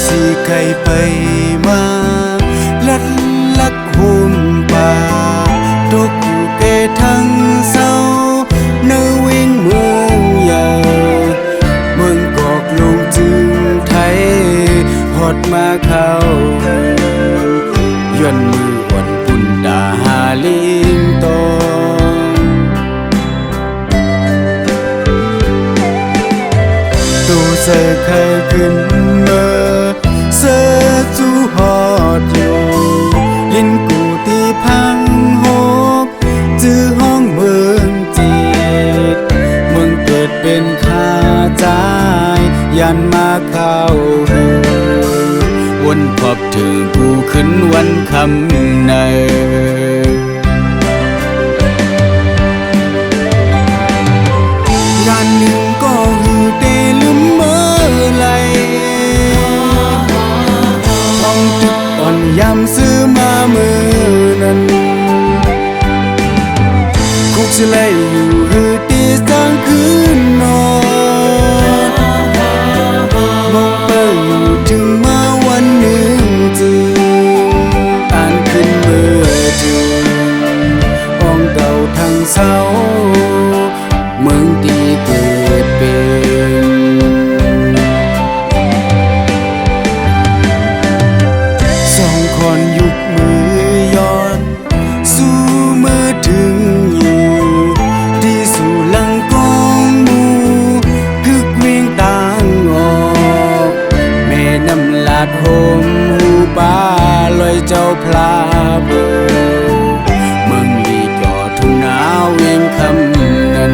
สิไกลไปมาลัดลักหุมป่าตกอยู่แก่ทั้งเศร้าเนื้อวิ่งเมืองใหญ่เมืองกอกลงจึงไทยหอดมาเข้าย้อนมือวันปุ่นดาหาลิงโตตูเสือเคยขึ้นเมื่อเสือจูหอดอยู่ยินกูตีพังหกจื้อห้องเมืองจีดเมืองเกิดเป็นข้าจายยันมาเข้าหูวนพบถึงกูขึ้นวันคำในงานหนึ่งก็หือเตลืมเมื่อไรต้องตึกอ่อนยำซื้อมามือนั้นคุกเฉลยอยู่หือตีสร้างคืนนอนมองเปิดอยู่ถึงมาวันหนึ่งจึงอ่านขึ้นเมื่อถึงห้องเก่าทางเศร้าเมืองดีเกิดเป็นสองคนยุคมือย้อนสู้มือถึงอยู่ที่สู่หลังกองหมูคือเกวียงต่างออกแม่น้ำลาดโฮมหูป่าลอยเจ้าพลาเบอเมืองลีจอทุ่งนาเวียงคำนั้น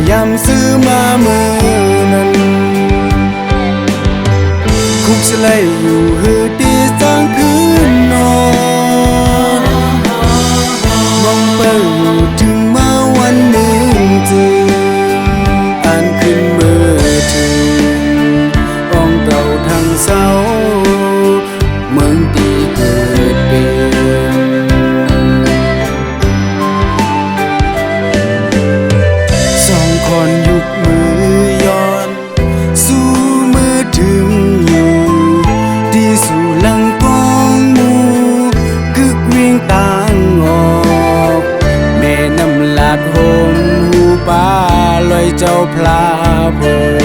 ยำซื้อมามือนั้นคุกเฉลยอยู่หือตีสร้างคืนนอนมองเปิดอยู่ถึงมาวันหนึ่งจึงอ่านขึ้นเมื่อถึงห้องเก่าทางเศร้าเมืองตีเกิดเป็นคนยุคมือย้อนสู้มือถึงอยู่ที่สู่หลังกองหมูคือเกวียงต่างออกแม่น้ำลาดโฮมหูป่าลอยเจ้าพลาเบอ